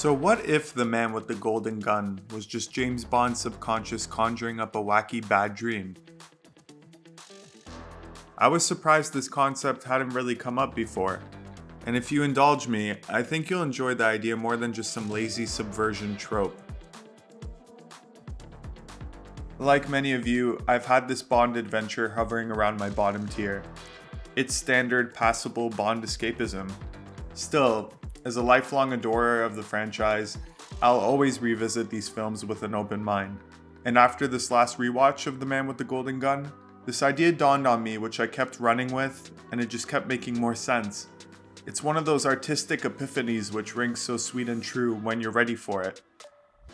So what if the man with the golden gun was just James Bond's subconscious conjuring up a wacky bad dream? I was surprised this concept hadn't really come up before, and if you indulge me, I think you'll enjoy the idea more than just some lazy subversion trope. Like many of you, I've had this Bond adventure hovering around my bottom tier. It's standard passable Bond escapism. Still, as a lifelong adorer of the franchise, I'll always revisit these films with an open mind. And after this last rewatch of The Man with the Golden Gun, this idea dawned on me, which I kept running with, and it just kept making more sense. It's one of those artistic epiphanies which rings so sweet and true when you're ready for it.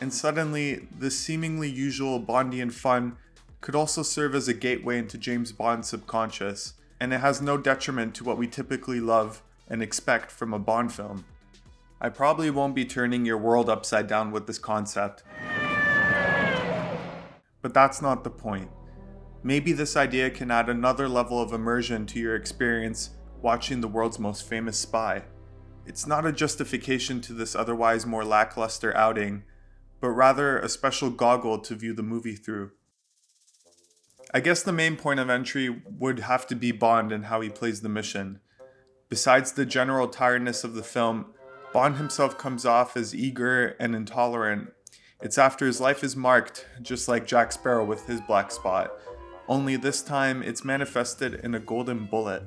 And suddenly, this seemingly usual Bondian fun could also serve as a gateway into James Bond's subconscious, and it has no detriment to what we typically love and expect from a Bond film. I probably won't be turning your world upside down with this concept, but that's not the point. Maybe this idea can add another level of immersion to your experience watching the world's most famous spy. It's not a justification to this otherwise more lackluster outing, but rather a special goggle to view the movie through. I guess the main point of entry would have to be Bond and how he plays the mission. Besides the general tiredness of the film, Bond himself comes off as eager and intolerant. It's after his life is marked, just like Jack Sparrow with his black spot. Only this time, it's manifested in a golden bullet.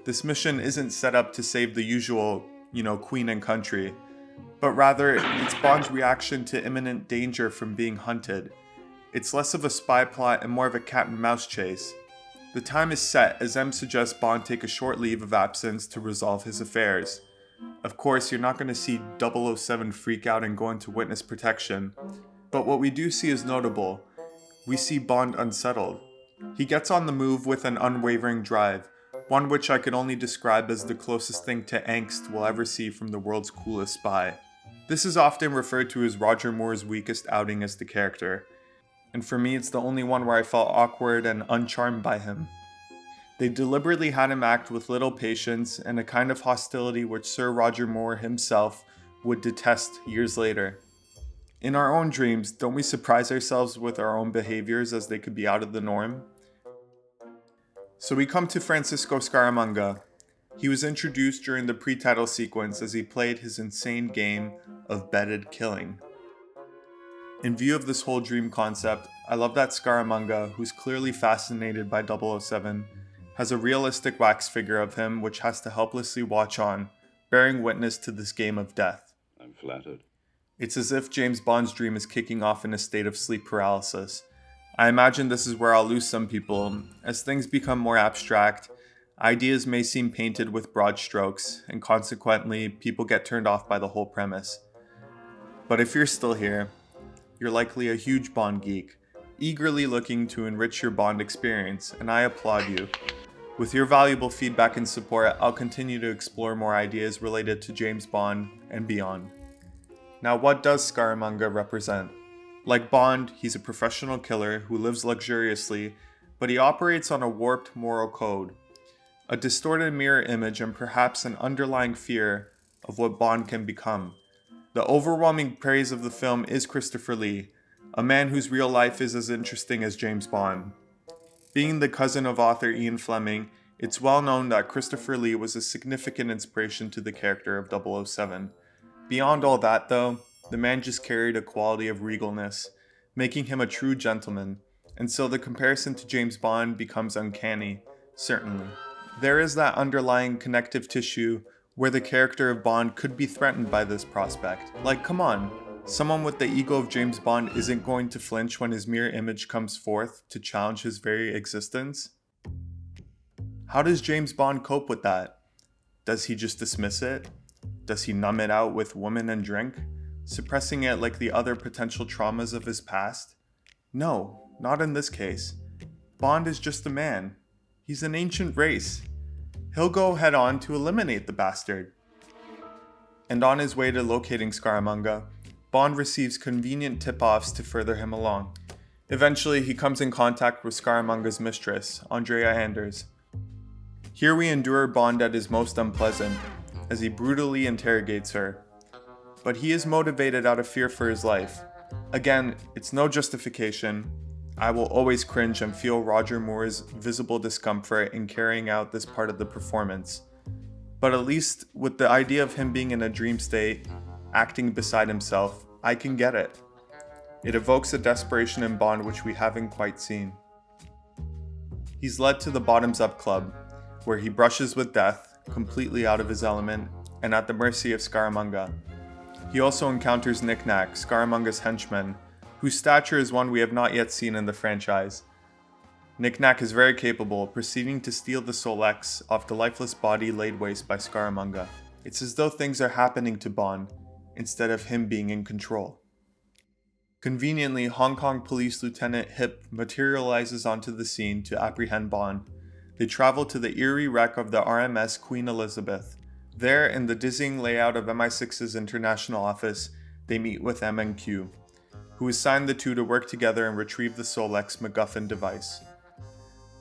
This mission isn't set up to save the usual, queen and country, but rather it's Bond's reaction to imminent danger from being hunted. It's less of a spy plot and more of a cat and mouse chase. The time is set as M suggests Bond take a short leave of absence to resolve his affairs. Of course, you're not going to see 007 freak out and go into witness protection, but what we do see is notable. We see Bond unsettled. He gets on the move with an unwavering drive, one which I could only describe as the closest thing to angst we'll ever see from the world's coolest spy. This is often referred to as Roger Moore's weakest outing as the character, and for me it's the only one where I felt awkward and uncharmed by him. They deliberately had him act with little patience and a kind of hostility which Sir Roger Moore himself would detest years later. In our own dreams, don't we surprise ourselves with our own behaviors as they could be out of the norm? So we come to Francisco Scaramanga. He was introduced during the pre-title sequence as he played his insane game of bedded killing. In view of this whole dream concept, I love that Scaramanga, who's clearly fascinated by 007, has a realistic wax figure of him which has to helplessly watch on, bearing witness to this game of death. I'm flattered. It's as if James Bond's dream is kicking off in a state of sleep paralysis. I imagine this is where I'll lose some people. As things become more abstract, ideas may seem painted with broad strokes, and consequently, people get turned off by the whole premise. But if you're still here, you're likely a huge Bond geek, eagerly looking to enrich your Bond experience, and I applaud you. With your valuable feedback and support, I'll continue to explore more ideas related to James Bond and beyond. Now, what does Scaramanga represent? Like Bond, he's a professional killer who lives luxuriously, but he operates on a warped moral code, a distorted mirror image, and perhaps an underlying fear of what Bond can become. The overwhelming praise of the film is Christopher Lee, a man whose real life is as interesting as James Bond. Being the cousin of author Ian Fleming, it's well known that Christopher Lee was a significant inspiration to the character of 007. Beyond all that though, the man just carried a quality of regalness, making him a true gentleman, and so the comparison to James Bond becomes uncanny, certainly. There is that underlying connective tissue where the character of Bond could be threatened by this prospect. Like, come on, someone with the ego of James Bond isn't going to flinch when his mirror image comes forth to challenge his very existence? How does James Bond cope with that? Does he just dismiss it? Does he numb it out with women and drink, suppressing it like the other potential traumas of his past? No, not in this case. Bond is just a man. He's an ancient race. He'll go head on to eliminate the bastard. And on his way to locating Scaramanga, Bond receives convenient tip-offs to further him along. Eventually, he comes in contact with Scaramanga's mistress, Andrea Anders. Here we endure Bond at his most unpleasant, as he brutally interrogates her. but he is motivated out of fear for his life. Again, it's no justification. I will always cringe and feel Roger Moore's visible discomfort in carrying out this part of the performance. But at least with the idea of him being in a dream state, acting beside himself, I can get it. It evokes a desperation in Bond which we haven't quite seen. He's led to the Bottoms Up Club, where he brushes with death, completely out of his element, and at the mercy of Scaramanga. He also encounters Knick-Knack, Scaramanga's henchman, whose stature is one we have not yet seen in the franchise. Knick-Knack is very capable, proceeding to steal the Solex off the lifeless body laid waste by Scaramanga. It's as though things are happening to Bond, instead of him being in control. Conveniently, Hong Kong Police Lieutenant Hip materializes onto the scene to apprehend Bond. They travel to the eerie wreck of the RMS Queen Elizabeth. There, in the dizzying layout of MI6's international office, they meet with MNQ, who assigned the two to work together and retrieve the Solex MacGuffin device.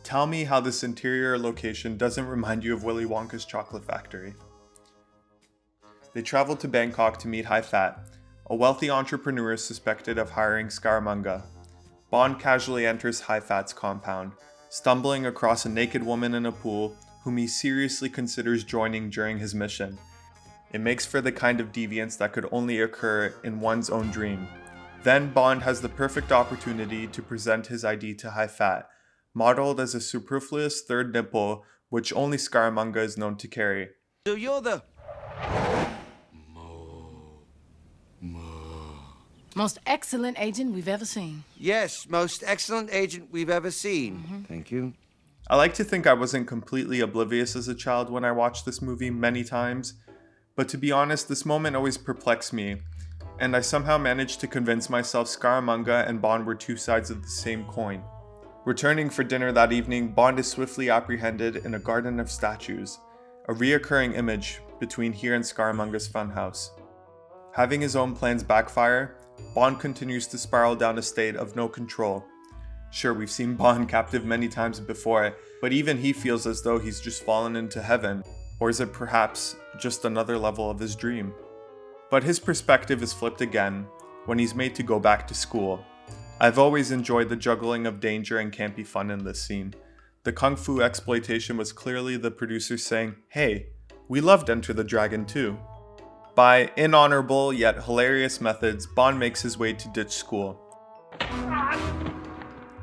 Tell me how this interior location doesn't remind you of Willy Wonka's chocolate factory. They travel to Bangkok to meet Hai Fat, a wealthy entrepreneur suspected of hiring Scaramanga. Bond casually enters Hai Fat's compound, stumbling across a naked woman in a pool whom he seriously considers joining during his mission. It makes for the kind of deviance that could only occur in one's own dream. Then Bond has the perfect opportunity to present his ID to Hai Fat, modeled as a superfluous third nipple which only Scaramanga is known to carry. So you're the... Most excellent agent we've ever seen. Yes, most excellent agent we've ever seen. Thank you. I like to think I wasn't completely oblivious as a child when I watched this movie many times, but to be honest, this moment always perplexed me, and I somehow managed to convince myself Scaramanga and Bond were two sides of the same coin. Returning for dinner that evening, Bond is swiftly apprehended in a garden of statues, a reoccurring image between here and Scaramanga's funhouse. Having his own plans backfire, Bond continues to spiral down a state of no control. Sure, we've seen Bond captive many times before, but even he feels as though he's just fallen into heaven, or is it perhaps just another level of his dream? But his perspective is flipped again when he's made to go back to school. I've always enjoyed the juggling of danger and campy fun in this scene. The kung fu exploitation was clearly the producers saying, hey, we loved Enter the Dragon too. By inhonorable yet hilarious methods, Bond makes his way to ditch school.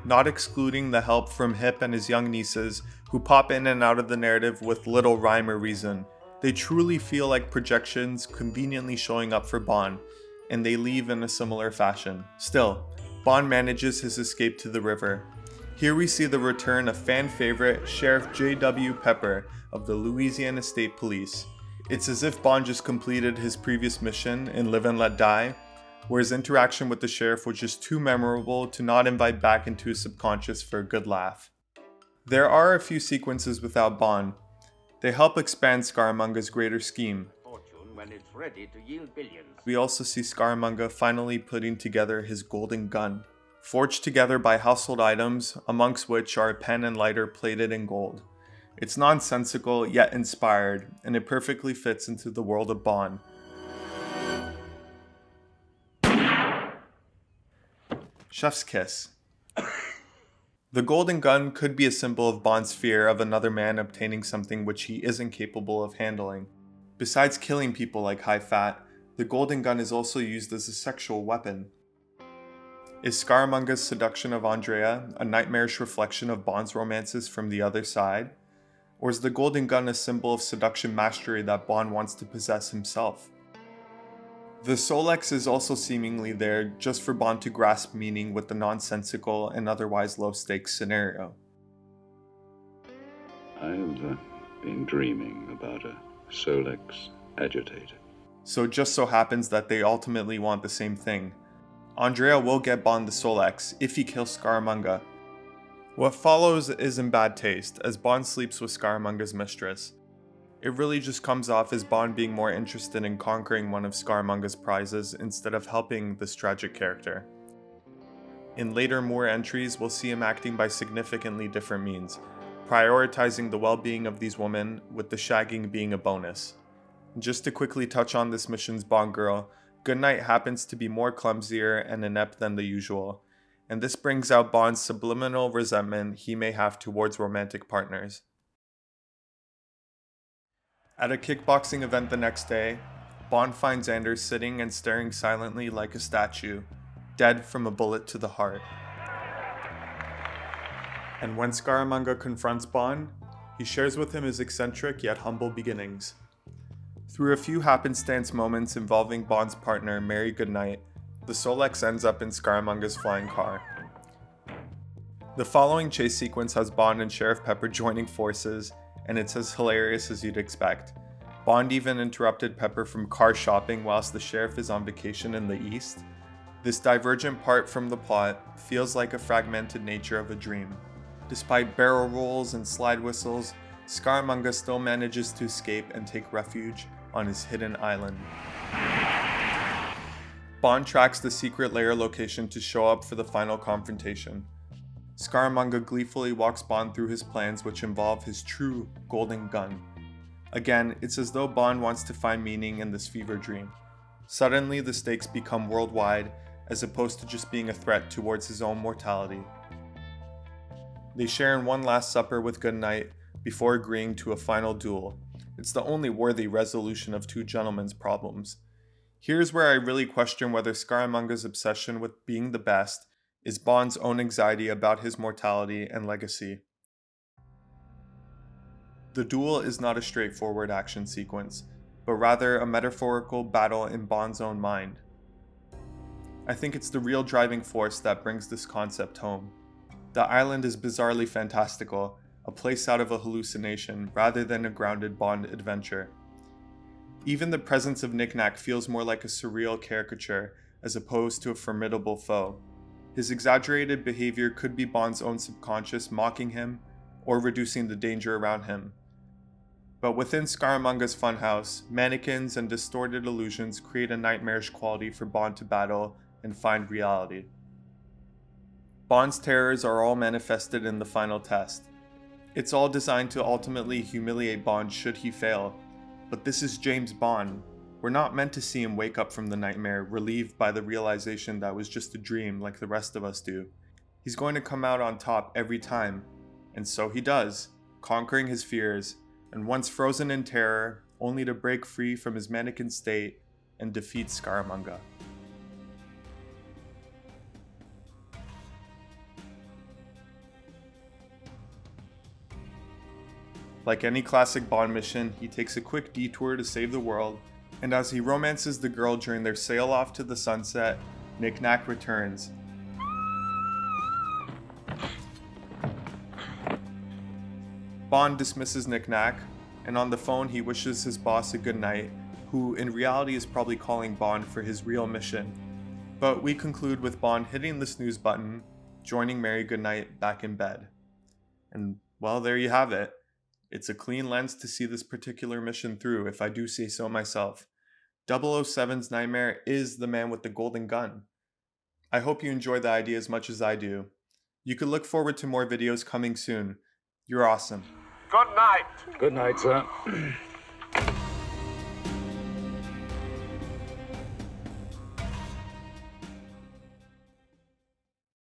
Not excluding the help from Hip and his young nieces, who pop in and out of the narrative with little rhyme or reason. They truly feel like projections conveniently showing up for Bond, and they leave in a similar fashion. Still, Bond manages his escape to the river. Here we see the return of fan favorite Sheriff J.W. Pepper of the Louisiana State Police. It's as if Bond just completed his previous mission in Live and Let Die, where his interaction with the sheriff was just too memorable to not invite back into his subconscious for a good laugh. There are a few sequences without Bond. They help expand Scaramanga's greater scheme. When it's ready to yield billions. We also see Scaramanga finally putting together his golden gun, forged together by household items, amongst which are a pen and lighter plated in gold. It's nonsensical yet inspired, and it perfectly fits into the world of Bond. Chef's kiss. The golden gun could be a symbol of Bond's fear of another man obtaining something which he isn't capable of handling. Besides killing people like Hai Fat, the golden gun is also used as a sexual weapon. Is Scaramanga's seduction of Andrea a nightmarish reflection of Bond's romances from the other side? Or is the golden gun a symbol of seduction mastery that Bond wants to possess himself? The Solex is also seemingly there just for Bond to grasp meaning with the nonsensical and otherwise low-stakes scenario. I've been dreaming about a Solex agitator. So it just so happens that they ultimately want the same thing. Andrea will get Bond the Solex if he kills Scaramanga. What follows is in bad taste, as Bond sleeps with Scaramanga's mistress. It really just comes off as Bond being more interested in conquering one of Scaramanga's prizes instead of helping this tragic character. In later Moore entries, we'll see him acting by significantly different means, prioritizing the well-being of these women, with the shagging being a bonus. Just to quickly touch on this mission's Bond girl, Goodnight happens to be more clumsier and inept than the usual, and this brings out Bond's subliminal resentment he may have towards romantic partners. At a kickboxing event the next day, Bond finds Anders sitting and staring silently like a statue, dead from a bullet to the heart. And when Scaramanga confronts Bond, he shares with him his eccentric yet humble beginnings. Through a few happenstance moments involving Bond's partner, Mary Goodnight, the Solex ends up in Scaramanga's flying car. The following chase sequence has Bond and Sheriff Pepper joining forces, and it's as hilarious as you'd expect. Bond even interrupted Pepper from car shopping whilst the sheriff is on vacation in the East. This divergent part from the plot feels like a fragmented nature of a dream. Despite barrel rolls and slide whistles, Scaramanga still manages to escape and take refuge on his hidden island. Bond tracks the secret lair location to show up for the final confrontation. Scaramanga gleefully walks Bond through his plans, which involve his true golden gun. Again, it's as though Bond wants to find meaning in this fever dream. Suddenly, the stakes become worldwide, as opposed to just being a threat towards his own mortality. They share in one last supper with Goodnight before agreeing to a final duel. It's the only worthy resolution of two gentlemen's problems. Here's where I really question whether Scaramanga's obsession with being the best is Bond's own anxiety about his mortality and legacy. The duel is not a straightforward action sequence, but rather a metaphorical battle in Bond's own mind. I think it's the real driving force that brings this concept home. The island is bizarrely fantastical, a place out of a hallucination rather than a grounded Bond adventure. Even the presence of Knick-Knack feels more like a surreal caricature as opposed to a formidable foe. His exaggerated behavior could be Bond's own subconscious mocking him or reducing the danger around him. But within Scaramanga's funhouse, mannequins and distorted illusions create a nightmarish quality for Bond to battle and find reality. Bond's terrors are all manifested in the final test. It's all designed to ultimately humiliate Bond should he fail. But this is James Bond. We're not meant to see him wake up from the nightmare, relieved by the realization that was just a dream like the rest of us do. He's going to come out on top every time. And so he does, conquering his fears, and once frozen in terror, only to break free from his mannequin state and defeat Scaramanga. Like any classic Bond mission, he takes a quick detour to save the world, and as he romances the girl during their sail off to the sunset, Knick-Knack returns. Bond dismisses Knick-Knack, and on the phone he wishes his boss a good night, who in reality is probably calling Bond for his real mission. But we conclude with Bond hitting the snooze button, joining Mary Goodnight back in bed. And well, there you have it. It's a clean lens to see this particular mission through, if I do say so myself. 007's Nightmare is the man with the golden gun. I hope you enjoy the idea as much as I do. You can look forward to more videos coming soon. You're awesome. Good night. Good night, sir.